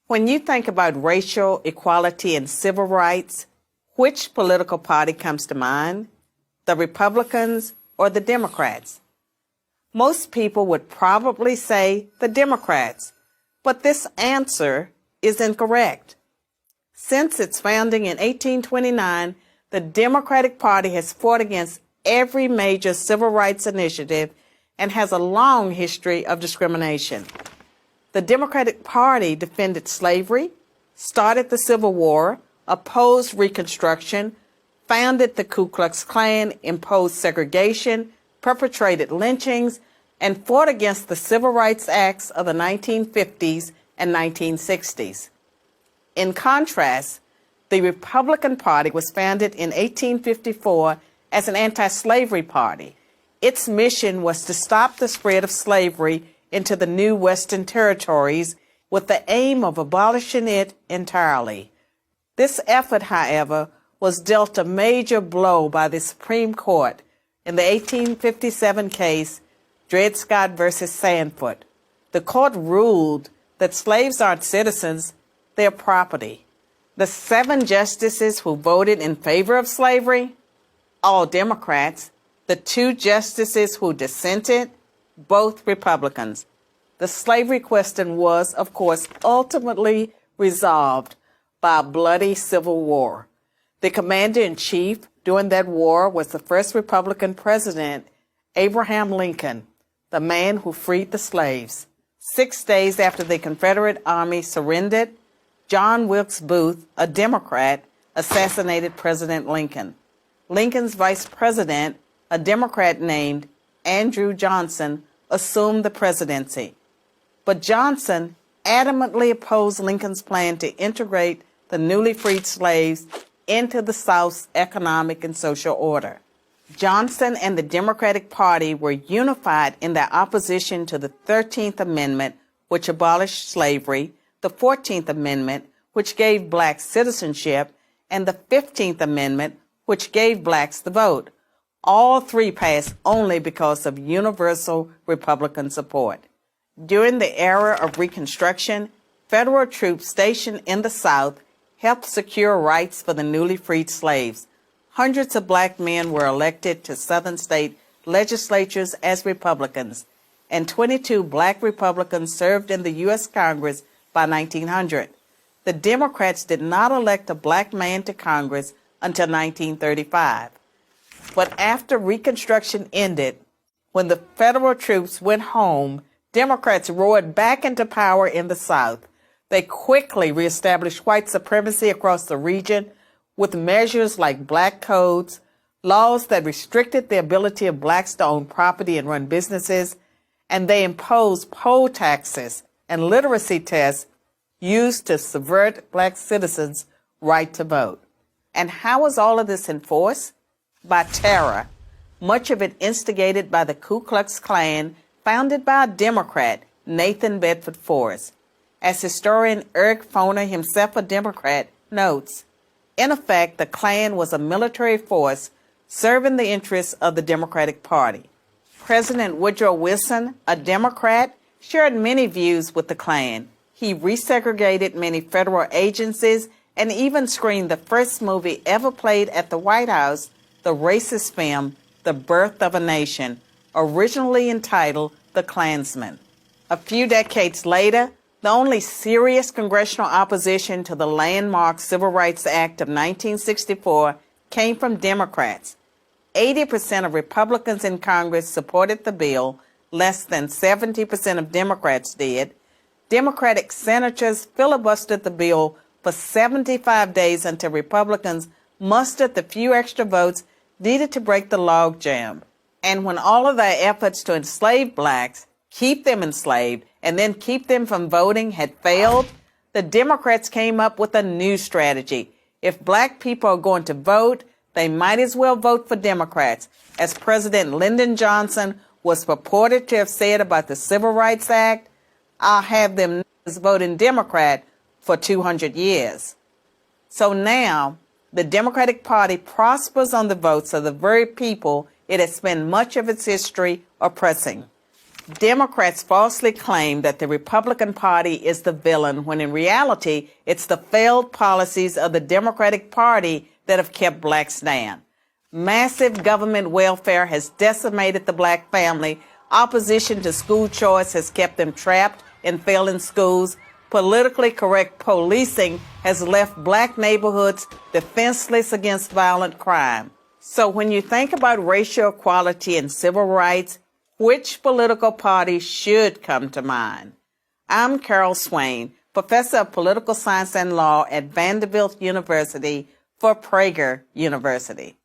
When you think about racial equality and civil rights, which political party comes to mind? The Republicans or the Democrats? Most people would probably say the Democrats, but this answer is incorrect. Since its founding in 1829, the Democratic Party has fought against every major civil rights initiative and has a long history of discrimination. The Democratic Party defended slavery, started the Civil War, opposed Reconstruction, founded the Ku Klux Klan, imposed segregation, perpetrated lynchings, and fought against the Civil Rights Acts of the 1950s and 1960s. In contrast, the Republican Party was founded in 1854 as an anti-slavery party. Its mission was to stop the spread of slavery into the new Western territories with the aim of abolishing it entirely. This effort, however, was dealt a major blow by the Supreme Court in the 1857 case Dred Scott versus Sandford. The court ruled that slaves aren't citizens, they're property. The 7 justices who voted in favor of slavery, all Democrats. The 2 justices who dissented, both Republicans. The slavery question was, of course, ultimately resolved by a bloody civil war. The commander-in-chief during that war was the first Republican president, Abraham Lincoln, the man who freed the slaves. 6 days after the Confederate Army surrendered, John Wilkes Booth, a Democrat, assassinated President Lincoln. Lincoln's vice president, a Democrat named Andrew Johnson, assumed the presidency. But Johnson adamantly opposed Lincoln's plan to integrate the newly freed slaves into the South's economic and social order. Johnson and the Democratic Party were unified in their opposition to the 13th Amendment, which abolished slavery, the 14th Amendment, which gave blacks citizenship, and the 15th Amendment, which gave blacks the vote. All 3 passed only because of universal Republican support. During the era of Reconstruction, federal troops stationed in the South helped secure rights for the newly freed slaves. Hundreds of black men were elected to Southern state legislatures as Republicans, and 22 black Republicans served in the U.S. Congress by 1900. The Democrats did not elect a black man to Congress until 1935. But after Reconstruction ended, when the federal troops went home, Democrats roared back into power in the South. They quickly reestablished white supremacy across the region with measures like black codes, laws that restricted the ability of blacks to own property and run businesses, and they imposed poll taxes and literacy tests used to subvert black citizens' right to vote. And how was all of this enforced? By terror, much of it instigated by the Ku Klux Klan, founded by a Democrat, Nathan Bedford Forrest. As historian Eric Foner, himself a Democrat, notes, in effect, the Klan was a military force serving the interests of the Democratic Party. President Woodrow Wilson, a Democrat, shared many views with the Klan. He resegregated many federal agencies and even screened the first movie ever played at the White House, the racist film, The Birth of a Nation, originally entitled The Klansman. A few decades later, the only serious congressional opposition to the landmark Civil Rights Act of 1964 came from Democrats. 80% of Republicans in Congress supported the bill, less than 70% of Democrats did. Democratic senators filibustered the bill for 75 days until Republicans mustered the few extra votes needed to break the logjam. And when all of their efforts to enslave blacks, keep them enslaved, and then keep them from voting had failed, the Democrats came up with a new strategy. If black people are going to vote, they might as well vote for Democrats, as President Lyndon Johnson was purported to have said about the Civil Rights Act. I'll have them voting Democrat for 200 years. So now, the Democratic Party prospers on the votes of the very people it has spent much of its history oppressing. Democrats falsely claim that the Republican Party is the villain, when in reality, it's the failed policies of the Democratic Party that have kept blacks down. Massive government welfare has decimated the black family. Opposition to school choice has kept them trapped in failing schools. Politically correct policing has left black neighborhoods defenseless against violent crime. So when you think about racial equality and civil rights, which political party should come to mind? I'm Carol Swain, professor of political science and law at Vanderbilt University for Prager University.